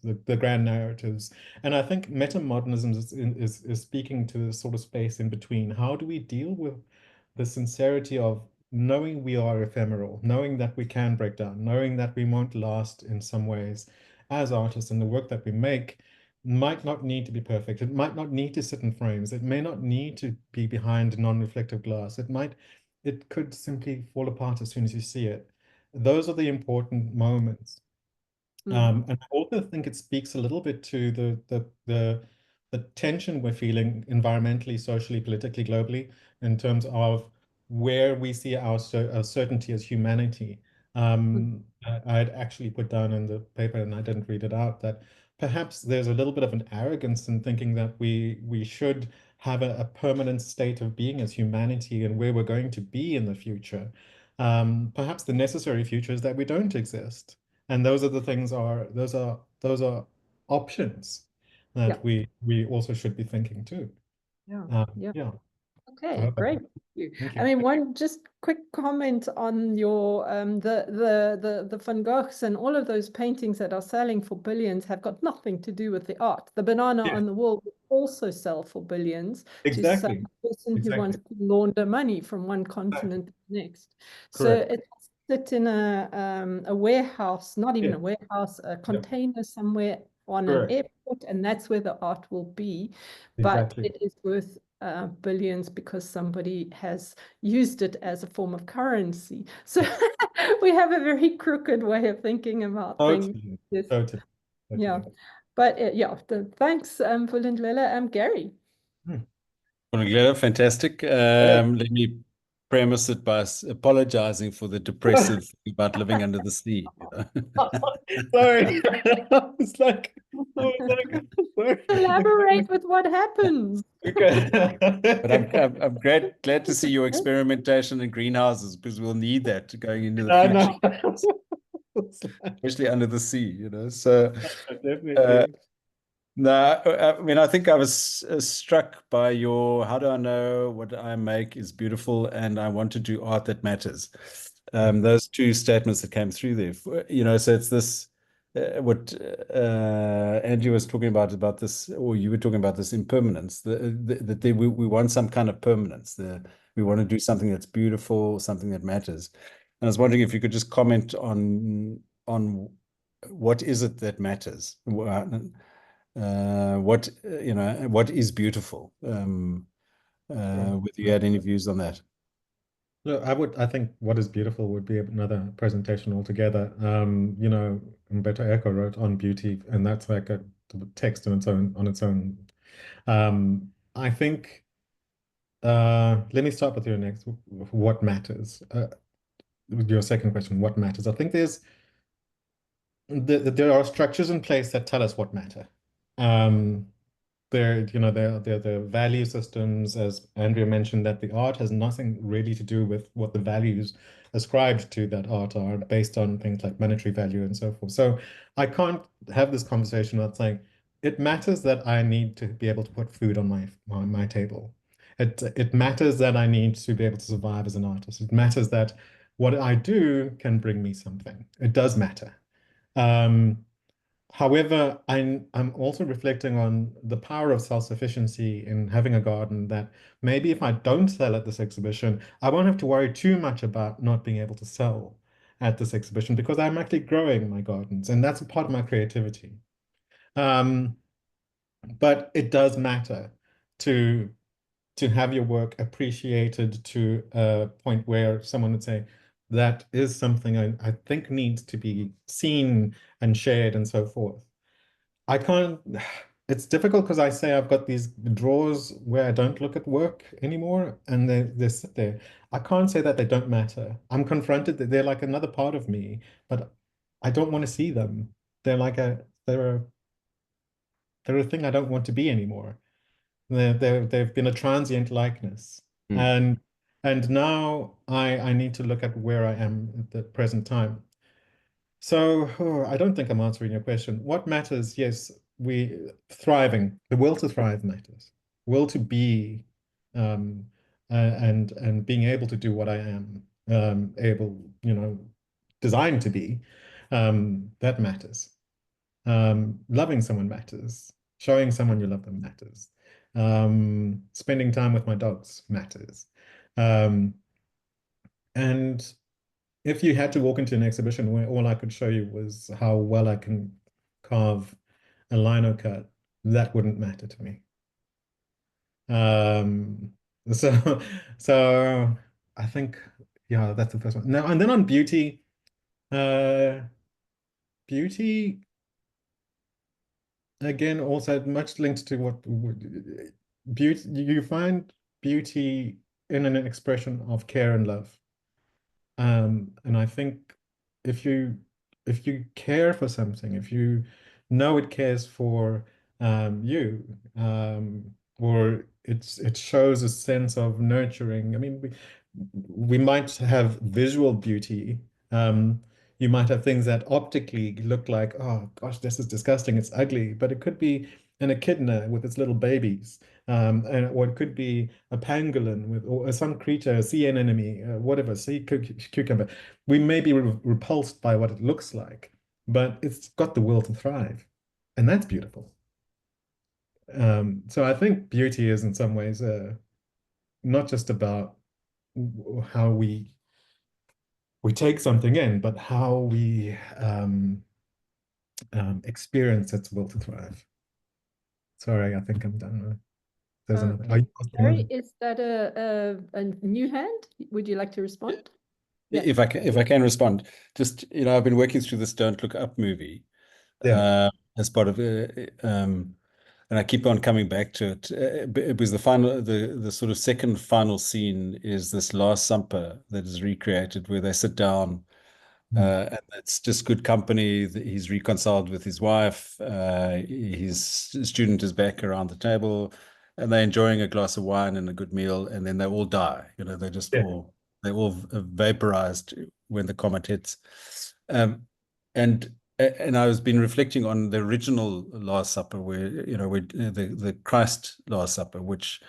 the grand narratives. And I think metamodernism is speaking to this sort of space in between. How do we deal with the sincerity of knowing we are ephemeral, knowing that we can break down, knowing that we won't last in some ways as artists, and the work that we make might not need to be perfect. It might not need to sit in frames. It may not need to be behind non-reflective glass. It could simply fall apart as soon as you see it. Those are the important moments. And I also think it speaks a little bit to the tension we're feeling environmentally, socially, politically, globally, in terms of where we see our certainty as humanity. I'd actually put down in the paper, and I didn't read it out, that perhaps there's a little bit of an arrogance in thinking that we should have a permanent state of being as humanity and where we're going to be in the future. Perhaps the necessary future is that we don't exist. And those are the things those are options that we also should be thinking too. Yeah. Yeah. Okay, Perfect. great. Thank I you. mean, one just quick comment on your the Van Goghs and all of those paintings that are selling for billions have got nothing to do with the art. The banana Yeah, on the wall will also sell for billions to some exactly. person who wants Exactly. to launder money from one continent to the next. So Correct. it sits in a warehouse, not even Yeah. a warehouse, a Yeah. container somewhere on an Correct. airport, and that's where the art will be. But Exactly. it is worth billions because somebody has used it as a form of currency. So we have a very crooked way of thinking about things. Totally. Yes. Totally. Yeah. Totally. But yeah, thanks, Vulindlela. Gary. Vulindlela, fantastic. Let me premise it by apologizing for the depressive thing about living under the sea. Sorry. It's like, sorry. Elaborate with what happens. Okay. But I'm glad to see your experimentation in greenhouses, because we'll need that going into the future, especially under the sea, So Definitely. no, I mean, I think I was struck by your, how do I know what I make is beautiful and I want to do art that matters? Those two statements that came through there, so it's this, what Andrew was talking about this, or you were talking about this impermanence, that we want some kind of permanence. We want to do something that's beautiful, something that matters. And I was wondering if you could just comment on what is it that matters? What is beautiful? Whether you had any views on that. Look, I think what is beautiful would be another presentation altogether. Umberto Eco wrote on beauty, and that's like a text on its own. I think, let me start with your next, what matters? Your second question, what matters? I think there are structures in place that tell us what matter. They're the value systems, as Andrea mentioned, that the art has nothing really to do with what the values ascribed to that art are, based on things like monetary value and so forth. So I can't have this conversation without saying it matters that I need to be able to put food on my table. It matters that I need to be able to survive as an artist. It matters that what I do can bring me something. It does matter. However, I'm also reflecting on the power of self-sufficiency in having a garden, that maybe if I don't sell at this exhibition, I won't have to worry too much about not being able to sell at this exhibition, because I'm actually growing my gardens, and that's a part of my creativity. But it does matter to have your work appreciated to a point where someone would say, that is something I think needs to be seen and shared and so forth. I can't, it's difficult because I say I've got these drawers where I don't look at work anymore, and they sit there. I can't say that they don't matter. I'm confronted that they're like another part of me, but I don't want to see them. They're a thing I don't want to be anymore. They've been a transient likeness. And now I need to look at where I am at the present time. So I don't think I'm answering your question. What matters? Yes, thriving. The will to thrive matters. Will to be, and being able to do what I am able, designed to be. That matters. Loving someone matters. Showing someone you love them matters. Spending time with my dogs matters. And if you had to walk into an exhibition where all I could show you was how well I can carve a lino cut, that wouldn't matter to me. So so I think, yeah, that's the first one. Now, and then on beauty, beauty again also much linked to what beauty, you find beauty in an expression of care and love. And I think if you care for something, if you know it cares for you, or it shows a sense of nurturing. I mean, we might have visual beauty. You might have things that optically look like, oh gosh, this is disgusting, it's ugly, but it could be and echidna with its little babies, or it could be a pangolin with, or some creature, a sea anemone, whatever, sea cucumber. We may be repulsed by what it looks like, but it's got the will to thrive, and that's beautiful. So I think beauty is in some ways not just about how we take something in, but how we experience its will to thrive. Sorry, I think I'm done now. There's another. Are you asking Gary, another? is that a new hand? Would you like to respond? Yeah. If I can respond, just, I've been working through this Don't Look Up movie Yeah. as part of and I keep on coming back to it because the sort of second final scene is this Last Supper that is recreated where they sit down. And it's just good company. He's reconciled with his wife. His student is back around the table, and they're enjoying a glass of wine and a good meal. And then they all die. They just they all vaporized when the comet hits. And I was been reflecting on the original Last Supper, where the Christ Last Supper, which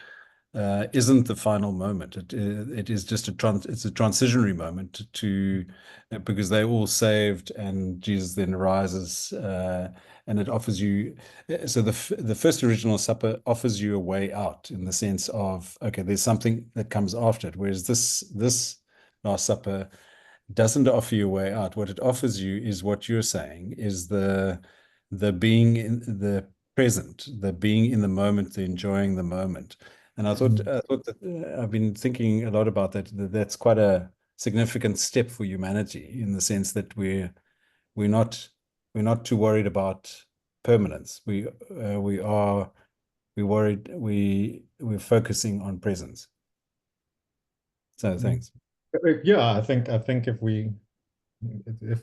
isn't the final moment. It is just it's a transitionary moment to because they're all saved, and Jesus then arises, and it offers you. So the first original supper offers you a way out in the sense of, okay, there's something that comes after it, whereas this Last Supper doesn't offer you a way out. What it offers you is what you're saying is the being in the present, the being in the moment, the enjoying the moment. And I thought that I've been thinking a lot about that. That's quite a significant step for humanity in the sense that we're not too worried about permanence. We're focusing on presence. So thanks. Yeah, I think if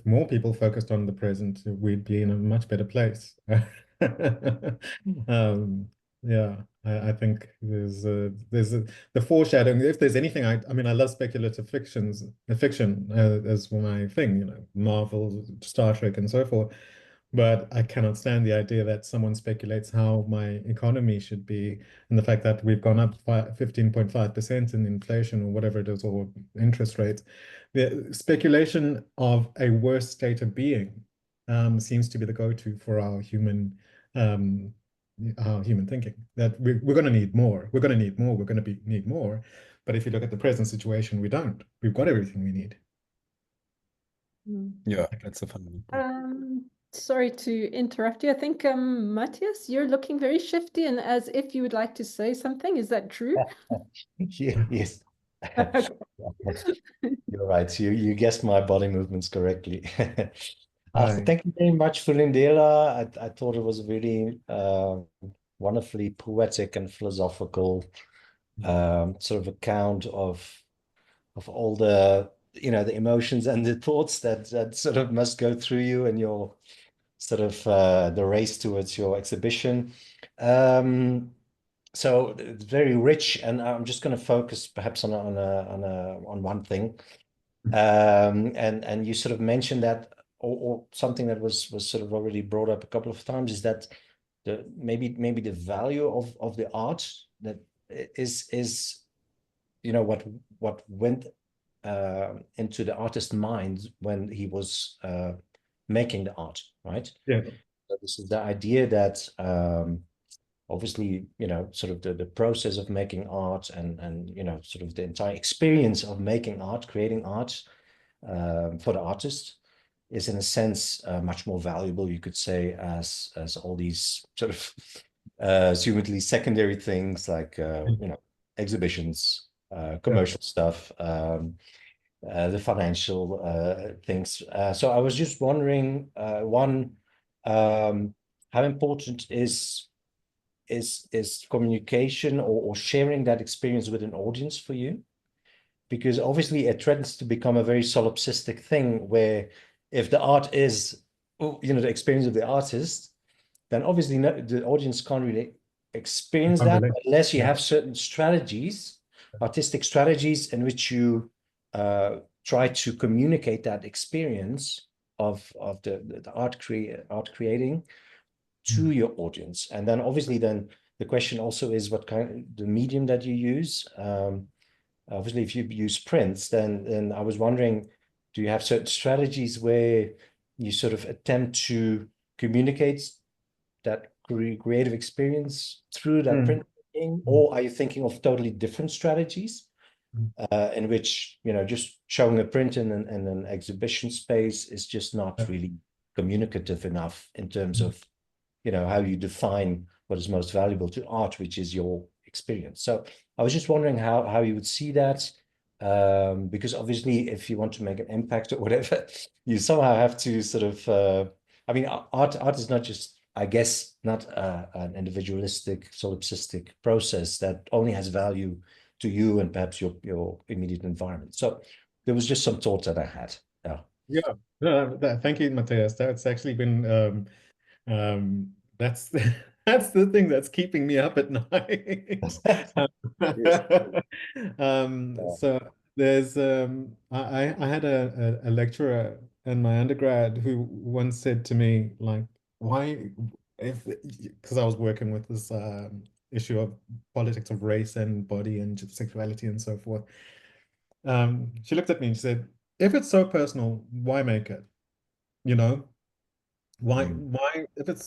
more people focused on the present, we'd be in a much better place. Yeah, I think there's the foreshadowing. If there's anything, I mean, I love speculative fiction as my thing, Marvel, Star Trek, and so forth. But I cannot stand the idea that someone speculates how my economy should be, and the fact that we've gone up 15.5% in inflation or whatever it is, or interest rates. The speculation of a worse state of being seems to be the go-to for our human thinking. That we're going to need more. We're going to need more. We're going to need more. But if you look at the present situation, we don't. We've got everything we need. Yeah, that's a fun one. Sorry to interrupt you. I think, Matthias, you're looking very shifty and as if you would like to say something. Is that true? Yes. You're right. You guessed my body movements correctly. Thank you very much, Vulindlela. I thought it was a really wonderfully poetic and philosophical sort of account of all the the emotions and the thoughts that sort of must go through you and your sort of the race towards your exhibition. So it's very rich, and I'm just going to focus perhaps on one thing. And you sort of mentioned that, or something that was sort of already brought up a couple of times, is that maybe the value of the art that is what went into the artist's mind when he was making the art, right? Yeah. So this is the idea that obviously, sort of the process of making art and sort of the entire experience of making art, creating art for the artist is in a sense much more valuable, you could say, as all these sort of assumedly secondary things like exhibitions, commercial stuff, the financial things. So I was just wondering, how important is communication or sharing that experience with an audience for you? Because obviously it threatens to become a very solipsistic thing where if the art is, the experience of the artist, then obviously the audience can't really experience that unless you have certain strategies, artistic strategies in which you try to communicate that experience of the art creating to your audience? And then obviously then the question also is what kind of the medium that you use. Obviously, if you use prints, then I was wondering, do you have certain strategies where you sort of attempt to communicate that creative experience through that printmaking, or are you thinking of totally different strategies in which, you know, just showing a print in an exhibition space is just not really communicative enough in terms of, you know, how you define what is most valuable to art, which is your experience. So I was just wondering how you would see that, because obviously if you want to make an impact or whatever, you somehow have to sort of, I mean, art is not just, I guess, not an individualistic, solipsistic process that only has value to you and perhaps your immediate environment. So there was just some thoughts that I had. Yeah. Thank you, Matthias. That's actually been that's that's the thing that's keeping me up at night. So there's I had a lecturer in my undergrad who once said to me, like, why, if, because I was working with this issue of politics of race and body and sexuality and so forth. She looked at me and she said, if it's so personal, why make it? You know? Why if it's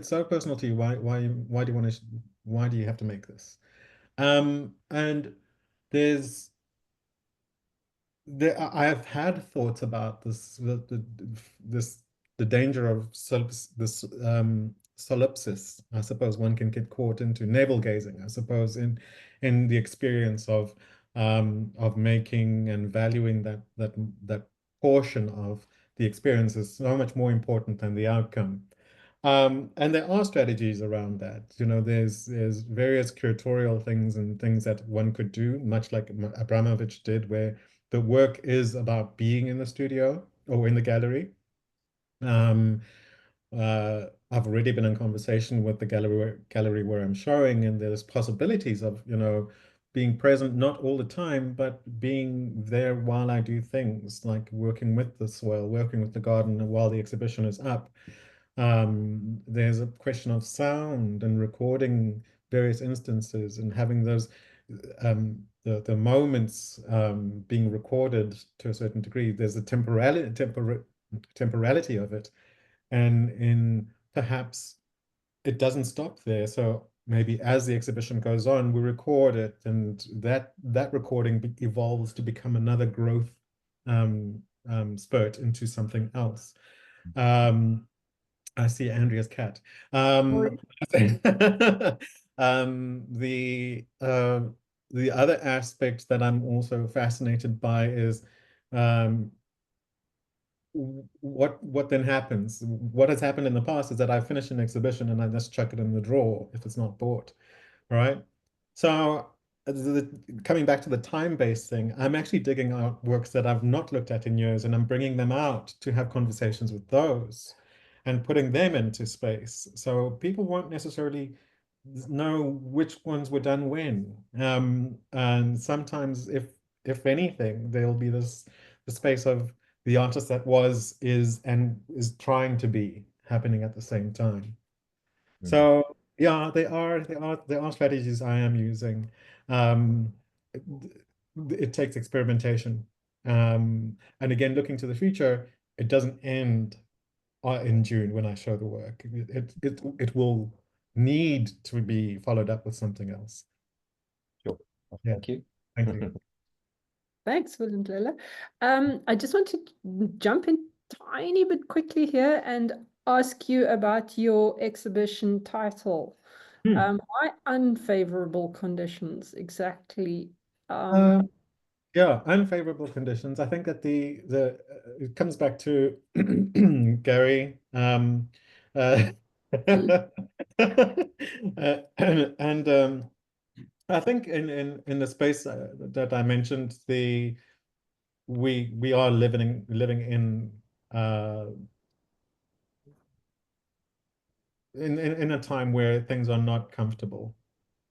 so personal to you, why do you want to, why do you have to make this? And there's I have had thoughts about this the danger of solipsis. I suppose one can get caught into navel gazing, I suppose, in the experience of making and valuing that portion of the experience is so much more important than the outcome. And there are strategies around that. You know, there's various curatorial things and things that one could do, much like Abramovich did, where the work is about being in the studio or in the gallery. I've already been in conversation with the gallery where I'm showing, and there's possibilities of, you know, being present, not all the time, but being there while I do things like working with the soil, working with the garden while the exhibition is up. There's a question of sound and recording various instances and having those the moments being recorded to a certain degree. There's a temporality of it, and in perhaps it doesn't stop there. So maybe as the exhibition goes on, we record it, and that recording evolves to become another growth spurt into something else. I see Andrea's cat. The other aspect that I'm also fascinated by is what then happens. What has happened in the past is that I finish an exhibition and I just chuck it in the drawer if it's not bought, right? So coming back to the time-based thing, I'm actually digging out works that I've not looked at in years, and I'm bringing them out to have conversations with those and putting them into space. So people won't necessarily know which ones were done when. And sometimes, if anything, there'll be the space of the artist that was, is, and is trying to be happening at the same time. So yeah, there are strategies I am using. It takes experimentation. And again, looking to the future, it doesn't end in June when I show the work. It will need to be followed up with something else. Sure. Yeah. Thank you. Thank you. Thanks, Vulindlela. I just want to jump in tiny bit quickly here and ask you about your exhibition title. Why Unfavourable Conditions exactly? Yeah, unfavorable conditions. I think that it comes back to Gary, and I think in the space that I mentioned, we are living in a time where things are not comfortable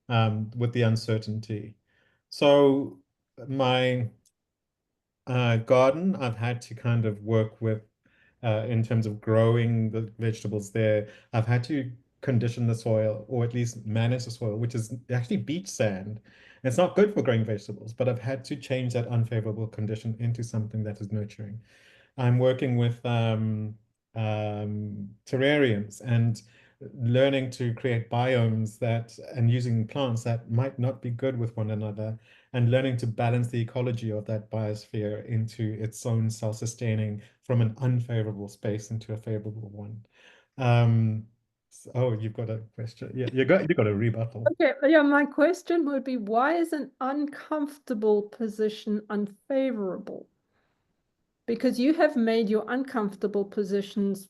with the uncertainty. So my garden, I've had to kind of work with in terms of growing the vegetables there. I've had to condition the soil, or at least manage the soil, which is actually beach sand. It's not good for growing vegetables, but I've had to change that unfavorable condition into something that is nurturing. I'm working with terrariums and learning to create biomes that, and using plants that might not be good with one another, and learning to balance the ecology of that biosphere into its own self-sustaining from an unfavorable space into a favorable one. Oh, you've got a question. Yeah, you got a rebuttal. Okay, yeah, my question would be, why is an uncomfortable position unfavorable? Because you have made your uncomfortable positions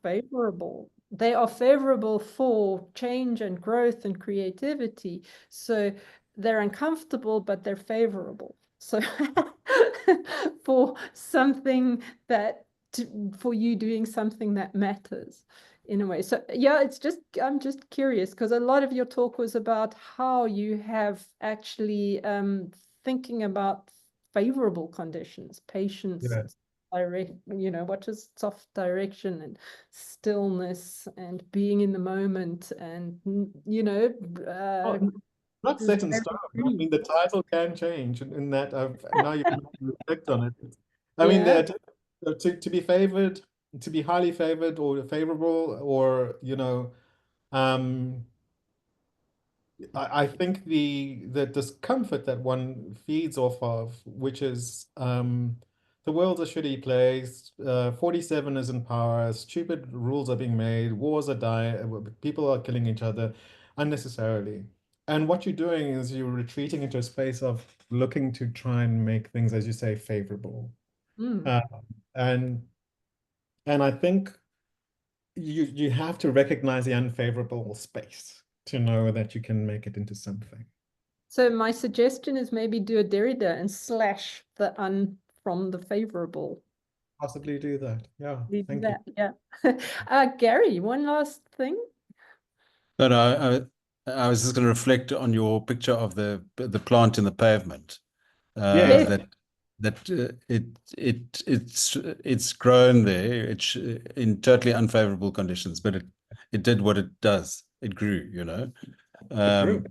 favorable. They are favorable for change and growth and creativity. So they're uncomfortable, but they're favorable. So for something that, for you doing something that matters in a way. So yeah, it's just, I'm just curious, because a lot of your talk was about how you have actually thinking about favorable conditions, patience, Yeah. what is soft direction and stillness and being in the moment and, Not set in stone. I mean, the title can change in that now you can reflect on it. I mean, Yeah. that to be favored, to be highly favored or favorable, or I think the discomfort that one feeds off of, which is the world's a shitty place, 47 is in power, stupid rules are being made, wars are dying, people are killing each other unnecessarily. And what you're doing is you're retreating into a space of looking to try and make things, as you say, favorable. Mm. And I think you have to recognize the unfavorable space to know that you can make it into something. So my suggestion is maybe do a Derrida and slash the from the favorable. Possibly do that. Yeah, Do thank that, you. yeah. Gary, one last thing. But I was just going to reflect on your picture of the plant in the pavement. Yes. It's grown there. It's in totally unfavorable conditions, but it did what it does. It grew, It grew.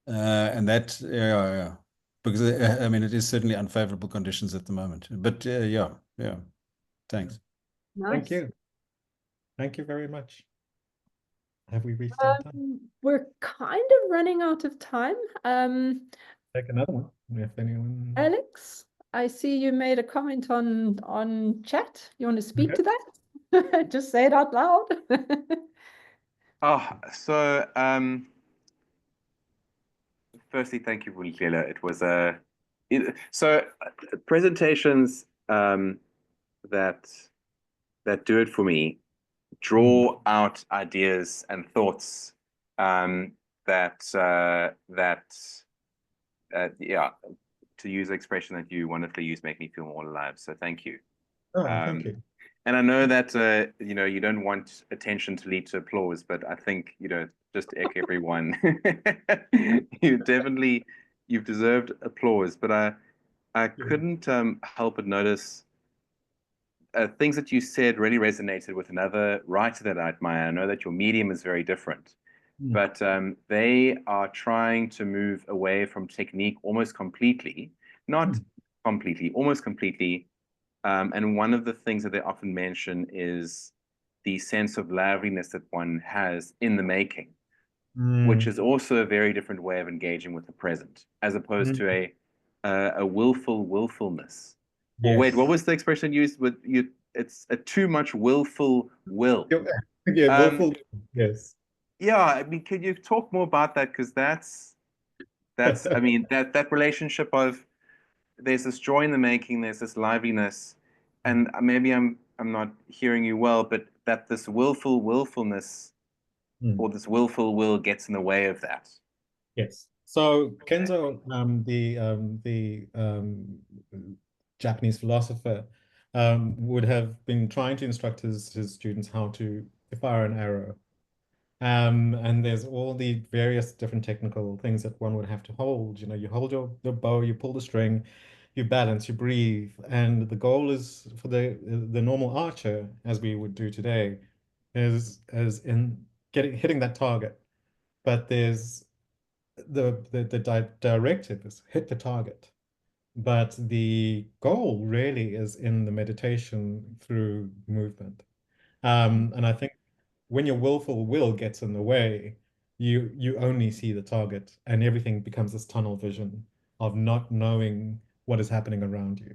And that yeah, because I mean it is certainly unfavorable conditions at the moment. But yeah, thanks. Thank Nice. you. Thank you very much. Have we reached our time? We're kind of running out of time. Take another one if anyone. Alex, I see you made a comment on chat. You want to speak Okay. to that? Just say it out loud. Firstly, thank you, Vulindlela. It was presentations that do it for me, draw out ideas and thoughts yeah, to use the expression that you wonderfully use, make me feel more alive. So thank you. Oh, thank you. And I know that you don't want attention to lead to applause, but I think just to echo everyone, you've deserved applause. But I couldn't help but notice things that you said really resonated with another writer that I admire. I know that your medium is very different, but they are trying to move away from technique almost completely, not completely, almost completely. And one of the things that they often mention is the sense of liveliness that one has in the making, which is also a very different way of engaging with the present, as opposed to a willfulness. Or Yes. wait, what was the expression used with you? It's a too much willful will. Yeah, willful. Yes. Yeah, I mean, can you talk more about that? Because that's I mean, that relationship of there's this joy in the making, there's this liveliness, and maybe I'm not hearing you well, but that this willfulness or this willful will gets in the way of that. Yes. So Kenzo, the Japanese philosopher, would have been trying to instruct his students how to fire an arrow. And there's all the various different technical things that one would have to hold. You hold the bow, you pull the string, you balance, you breathe, and the goal is for the normal archer, as we would do today, is in hitting that target, but there's the directive is hit the target, but the goal really is in the meditation through movement. And I think when your willful will gets in the way, you only see the target, and everything becomes this tunnel vision of not knowing what is happening around you.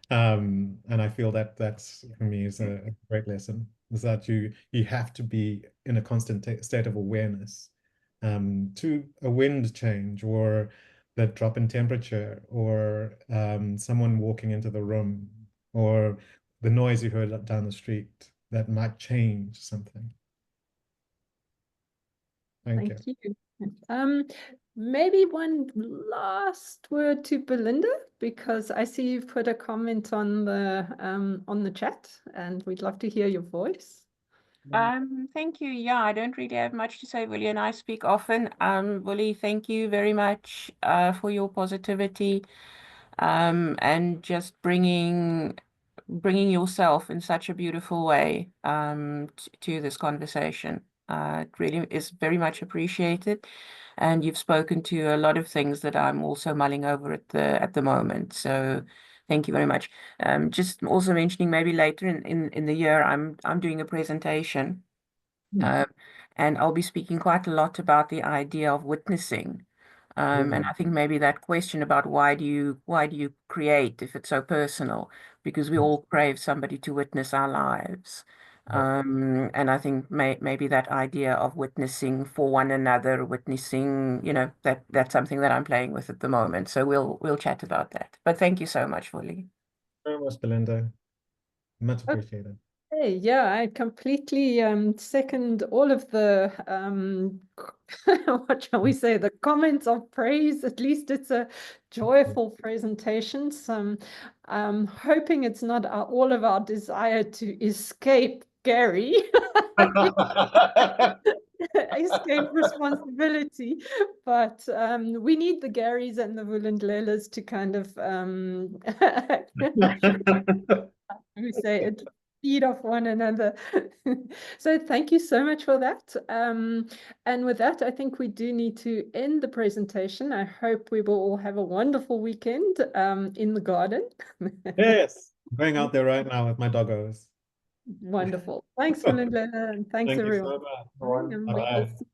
And I feel that that's, for me, is a great lesson, is that you have to be in a constant state of awareness to a wind change, or that drop in temperature, or someone walking into the room, or the noise you heard down the street that might change something. Thank you. you. Maybe one last word to Belinda, because I see you've put a comment on the chat, and we'd love to hear your voice. Thank you. Yeah, I don't really have much to say, Willie, and I speak often. Willie, thank you very much for your positivity and just bringing yourself in such a beautiful way to this conversation. It really is very much appreciated, and you've spoken to a lot of things that I'm also mulling over at the moment. So thank you very much. Just also mentioning, maybe later in the year, I'm doing a presentation, and I'll be speaking quite a lot about the idea of witnessing. And I think maybe that question about why do you create if it's so personal, because we all crave somebody to witness our lives. And I think maybe that idea of witnessing for one another, witnessing, that's something that I'm playing with at the moment. So we'll chat about that. But thank you so much, Willie. Very much, Belinda. Much appreciated. Hey, yeah, I completely second all of the what shall we say, the comments of praise. At least it's a joyful presentation. So I'm hoping it's not all of our desire to escape Gary, escape responsibility, but we need the Garys and the Vulindlelas to kind of we say it, feed off one another. So thank you so much for that. And with that, I think we do need to end the presentation. I hope we will all have a wonderful weekend in the garden. Yes, I'm going out there right now with my doggos. Wonderful. Thanks, Mandela, and thanks Thank you everyone. so much. Bye. Bye-bye.